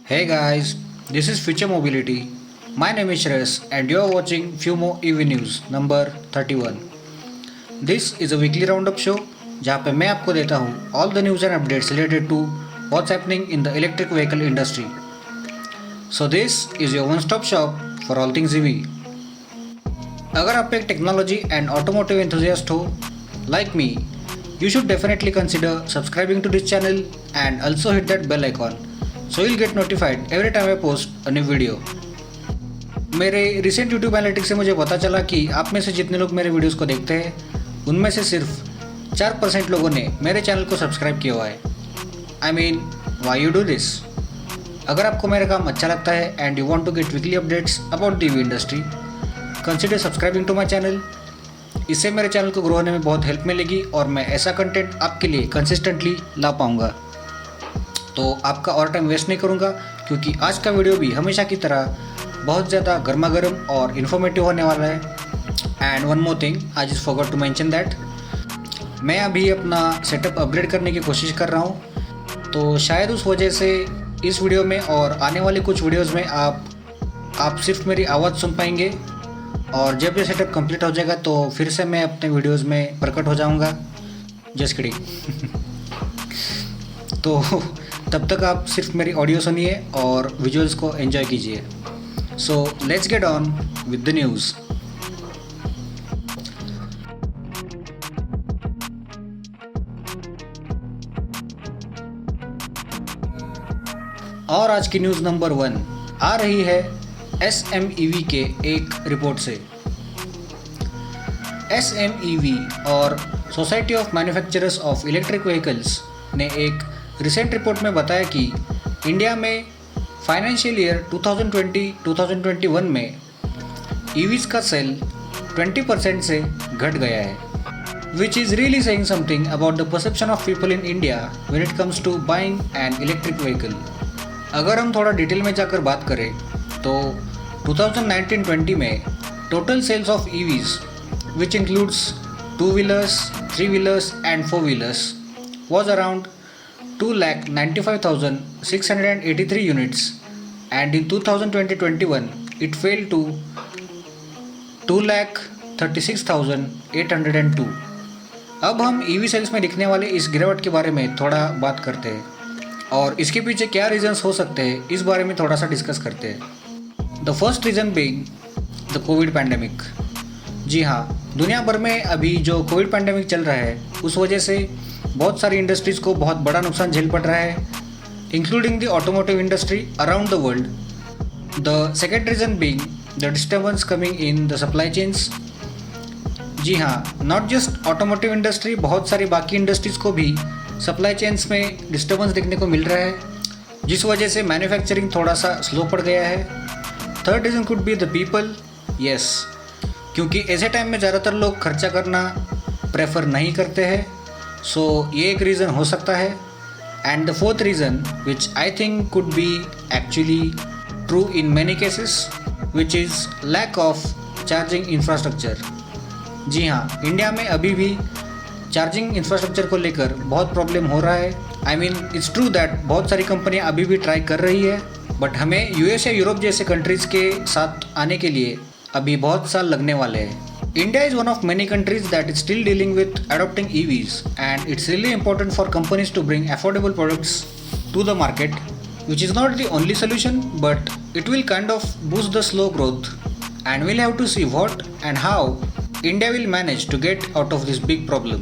Hey guys, this is Future Mobility. My name is Shreyas and you are watching FUMO EV News number 31. This is a weekly roundup show जहाँ पे मैं आपको देता हूँ all the news and updates related to what's happening in the electric vehicle industry. So this is your one-stop shop for all things EV. अगर आप एक technology and automotive enthusiast हो like me, you should definitely consider subscribing to this channel and also hit that bell icon so you'll get notified every time I post a new video. मेरे recent YouTube analytics से मुझे पता चला कि आप में से जितने लोग मेरे वीडियोस को देखते हैं उनमें से सिर्फ 4% लोगों ने मेरे चैनल को सब्सक्राइब किया हुआ है. I mean why you do this? अगर आपको मेरा काम अच्छा लगता है and you want to get weekly updates about the EV industry, consider subscribing to my channel. इससे मेरे चैनल को ग्रो होने में बहुत हेल्प मिलेगी और मैं ऐसा कंटेंट आपके लिए कंसिस्टेंटली ला पाऊँगा. तो आपका और टाइम वेस्ट नहीं करूँगा क्योंकि आज का वीडियो भी हमेशा की तरह बहुत ज़्यादा गर्मा गर्म और इन्फॉर्मेटिव होने वाला है. And one more thing, I just forgot to mention that मैं अभी अपना सेटअप अपग्रेड करने की कोशिश कर रहा हूँ. तो शायद उस वजह से इस वीडियो में और आने वाले कुछ वीडियोज़ में आप सिर्फ मेरी आवाज़ सुन पाएंगे और जब ये सेटअप कंप्लीट हो जाएगा तो फिर से मैं अपने वीडियोज़ में प्रकट हो जाऊँगा. Just kidding. तो तब तक आप सिर्फ मेरी ऑडियो सुनिए और विजुअल्स को एंजॉय कीजिए. So let's get on with the news. और आज की न्यूज़ नंबर 1 आ रही है SMEV के एक रिपोर्ट से. SMEV और society of manufacturers of electric vehicles ने एक रिसेंट रिपोर्ट में बताया कि इंडिया में फाइनेंशियल ईयर 2020-2021 में EVs का सेल 20% से घट गया है, which is really saying something about the perception of people in India when it comes to buying an electric vehicle. अगर हम थोड़ा डिटेल में जाकर बात करें तो 2019-20 में total sales of EVs which includes 2-wheelers, 3-wheelers and 4-wheelers was around 2,95,683 units, and in 2020-21 it fell to 2,36,802. अब हम EV सेल्स में दिखने वाले इस गिरावट के बारे में थोड़ा बात करते हैं और इसके पीछे क्या रीजंस हो सकते हैं इस बारे में थोड़ा सा डिस्कस करते हैं. The first reason being the Covid pandemic. जी हाँ, दुनिया भर में अभी जो कोविड पैंडेमिक चल रहा है उस वजह से बहुत सारी इंडस्ट्रीज़ को बहुत बड़ा नुकसान झेल पड़ रहा है, including the automotive industry around the world. The second reason being the disturbance coming in the supply chains. जी हाँ, नॉट जस्ट ऑटोमोटिव इंडस्ट्री, बहुत सारी बाकी इंडस्ट्रीज़ को भी सप्लाई चेन्स में डिस्टर्बेंस देखने को मिल रहा है जिस वजह से मैन्युफैक्चरिंग थोड़ा सा स्लो पड़ गया है. Third reason could be the people. Yes, क्योंकि ऐसे टाइम में ज़्यादातर लोग खर्चा करना प्रेफर नहीं करते हैं, सो ये एक रीज़न हो सकता है. And the fourth reason which I think could be actually true in many cases which is lack of charging infrastructure. जी हाँ, इंडिया में अभी भी चार्जिंग इंफ्रास्ट्रक्चर को लेकर बहुत प्रॉब्लम हो रहा है. I mean it's true that बहुत सारी कंपनियां अभी भी ट्राई कर रही है, बट हमें US या यूरोप जैसे कंट्रीज़ के साथ आने के लिए अभी बहुत साल लगने वाले हैं. India is one of many countries that is still dealing with adopting EVs, and it's really important for companies to bring affordable products to the market, which is not the only solution, but it will kind of boost the slow growth, and we'll have to see what and how India will manage to get out of this big problem.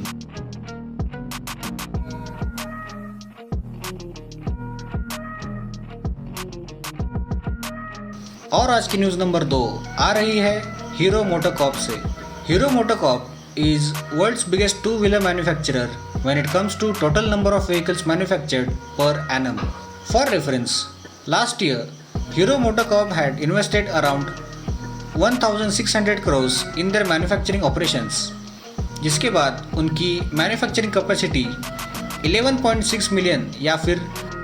और आज की news number 2 आ रही है hero MotoCorp से. Hero MotoCorp is world's biggest two-wheeler manufacturer when it comes to total number of vehicles manufactured per annum. For reference, last year, Hero MotoCorp had invested around 1,600 crores in their manufacturing operations, जिसके बाद उनकी manufacturing capacity 11.6 million या फिर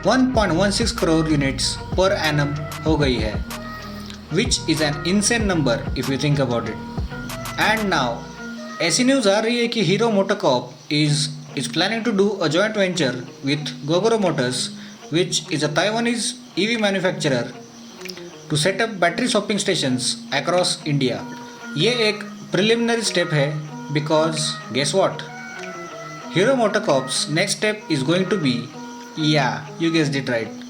1.16 crore units per annum हो गई है, which is an insane number if you think about it. And now, ऐसी news आ रही है कि hero MotoCorp is planning to do a joint venture with Gogoro Motors, which is a Taiwanese EV manufacturer to set up battery swapping stations across India. ये एक preliminary step है because guess what? Hero MotoCorp's next step is going to be, yeah, you guessed it right.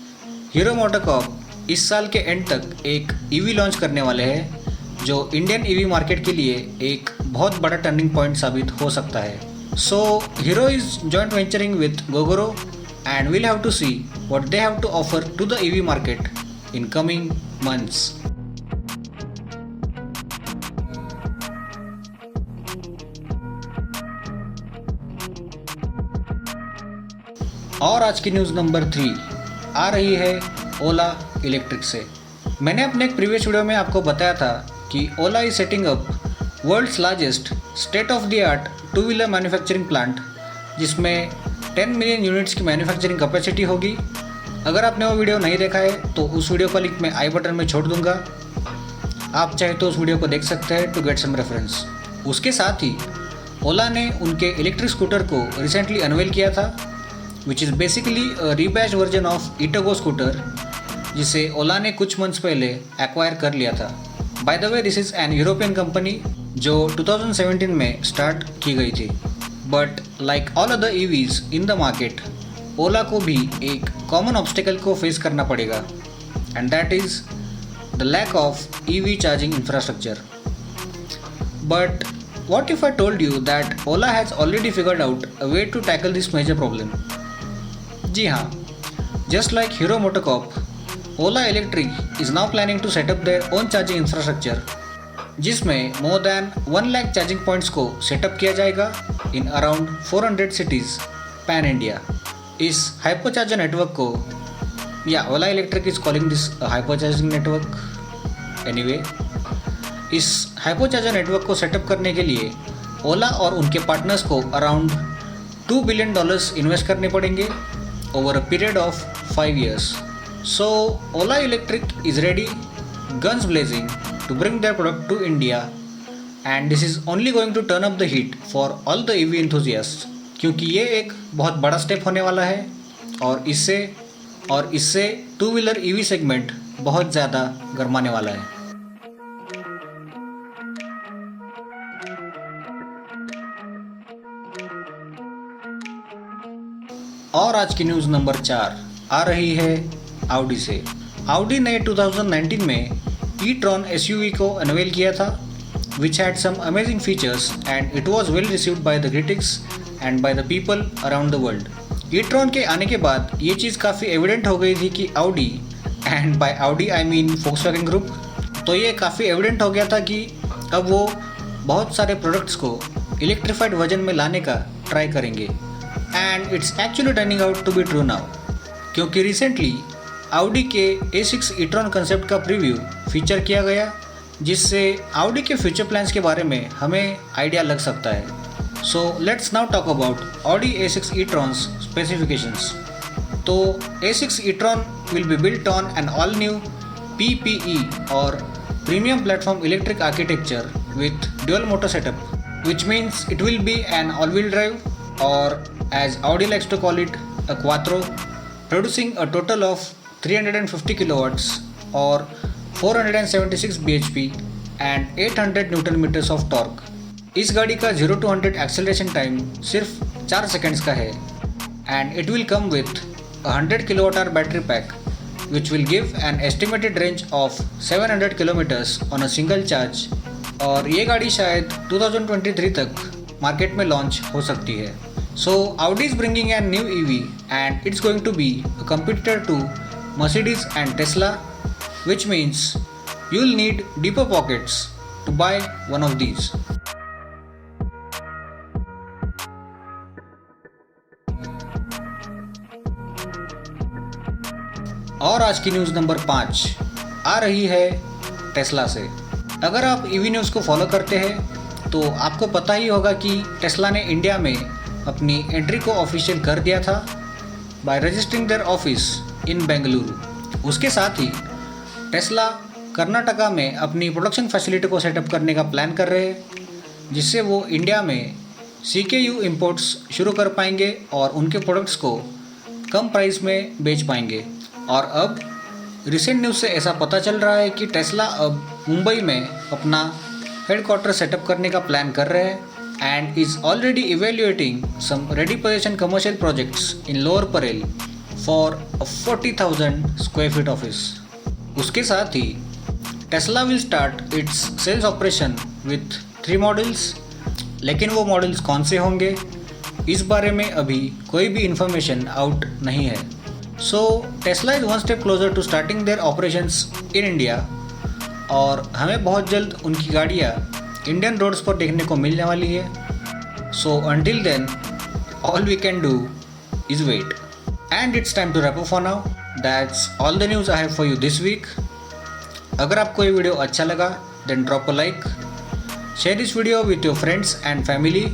Hero MotoCorp इस साल के and तक एक EV launch करने वाले हैं जो इंडियन EV मार्केट के लिए एक बहुत बड़ा टर्निंग पॉइंट साबित हो सकता है. So Hero is joint venturing with Gogoro and we'll have to see what they have to offer to the EV market in coming months. और आज की न्यूज़ नंबर 3 आ रही है ओला इलेक्ट्रिक से. मैंने अपने एक प्रीवियस वीडियो में आपको बताया था कि Ola is setting up world's largest state of the art two wheeler manufacturing plant जिसमें 10 मिलियन यूनिट्स की मैन्युफैक्चरिंग कैपेसिटी होगी. अगर आपने वो वीडियो नहीं देखा है तो उस वीडियो का लिंक मैं आई बटन में छोड़ दूंगा. आप चाहे तो उस वीडियो को देख सकते हैं टू गेट सम रेफरेंस. उसके साथ ही ओला ने उनके इलेक्ट्रिक स्कूटर को रिसेंटली अनवेल किया था which is basically rebadged version of Etergo scooter जिसे ओला ने कुछ मंथ्स पहले एक्वायर कर लिया था. By the way this is an European company जो 2017 में स्टार्ट की गई थी. But like all other EVs in the market Ola को भी एक कॉमन ऑब्स्टिकल को फेस करना पड़ेगा and that is the lack of EV charging infrastructure. But what if I told you that Ola has already figured out a way to tackle this major problem? जी हाँ, just like Hero MotoCorp, Ola Electric is now planning to set up their own charging infrastructure, जिसमें more than 1 lakh charging points को setup किया जाएगा in around 400 cities pan India. इस hypercharger network को या Ola Electric is calling this a hypercharging network. Anyway, इस hypercharger network को setup करने के लिए ओला और उनके पार्टनर्स को अराउंड $2 बिलियन इन्वेस्ट करने पड़ेंगे over a period of 5 years. So Ola electric is ready, guns blazing, to bring their product to India and this is only going to turn up the heat for all the EV enthusiasts क्योंकि ये एक बहुत बड़ा step होने वाला है और इससे टू व्हीलर EV सेगमेंट बहुत ज़्यादा गरमाने वाला है. और आज की न्यूज़ नंबर 4 आ रही है Audi से. Audi ने 2019 में e-tron SUV को अनवेल किया था which had some amazing features and it was well received by the critics and by the people around the world. e-tron के आने के बाद ये चीज़ काफ़ी एविडेंट हो गई थी कि Audi, and by Audi I mean Volkswagen Group, तो ये काफ़ी एविडेंट हो गया था कि अब वो बहुत सारे प्रोडक्ट्स को इलेक्ट्रिफाइड वर्जन में लाने का ट्राई करेंगे. And it's actually turning out to be true now क्योंकि रिसेंटली Audi के A6 e-tron कंसेप्ट का प्रीव्यू फीचर किया गया जिससे Audi के फ्यूचर प्लान्स के बारे में हमें आइडिया लग सकता है. So let's now talk about Audi A6 e-tron's specifications. तो A6 e-tron will be built on an all new PPE और premium platform electric architecture with dual motor setup which means it will be an all-wheel drive or as Audi likes to call it a quattro, producing a total of 350 kilowatts or 476 bhp and 800 Newton meters of torque. इस गाड़ी का 0 to 100 acceleration time सिर्फ 4 seconds का है and it will come with a 100 kWh battery pack which will give an estimated range of 700 kilometers on a single charge. और ये गाड़ी शायद 2023 तक मार्केट में लॉन्च हो सकती है. So Audi is bringing a new EV and it's going to be a competitor to Mercedes and Tesla, which means you'll need deeper pockets to buy one of these. और आज की news number 5 आ रही है Tesla से. अगर आप EV news को follow करते हैं तो आपको पता ही होगा कि टेस्ला ने इंडिया में अपनी एंट्री को ऑफिशियल कर दिया था by registering their office in Bengaluru. उसके साथ ही टेस्ला कर्नाटका में अपनी प्रोडक्शन फैसिलिटी को सेटअप करने का प्लान कर रहे हैं जिससे वो इंडिया में CKU इंपोर्ट्स शुरू कर पाएंगे और उनके प्रोडक्ट्स को कम प्राइस में बेच पाएंगे. और अब रिसेंट न्यूज़ से ऐसा पता चल रहा है कि टेस्ला अब मुंबई में अपना हेडक्वार्टर सेटअप करने का प्लान कर रहे हैं and is already evaluating some ready position commercial projects in Lower Parel for a 40,000 square feet office. उसके साथ ही Tesla will start its sales operation with 3 models, लेकिन वो मॉडल्स कौन से होंगे इस बारे में अभी कोई भी इंफॉर्मेशन आउट नहीं है। So Tesla is one step closer to starting their operations in India और हमें बहुत जल्द उनकी गाड़ियाँ इंडियन रोड्स पर देखने को मिलने वाली है। So until then all we can do is wait and it's time to wrap up for now. That's all the news I have for you this week. अगर आपको ये वीडियो अच्छा लगा then drop a like, share this video with your friends and family.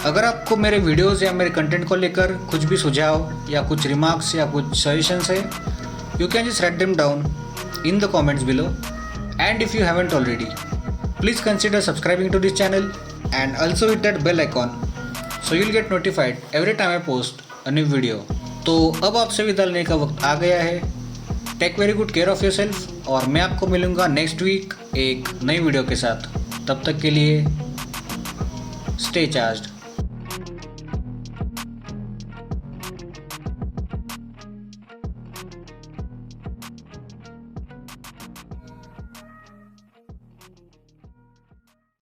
अगर आपको मेरे videos या मेरे कंटेंट को लेकर कुछ भी सुझाव या कुछ रिमार्क्स या कुछ सजेशंस है, you can just write them down in the comments below, and if you haven't already, please consider subscribing to this channel and also hit that bell icon so you'll get notified every time I post a new video। तो अब आपसे विदा लेने का वक्त आ गया है। Take very good care of yourself और मैं आपको मिलूँगा नेक्स्ट वीक एक नई वीडियो के साथ। तब तक के लिए स्टे चार्ज्ड।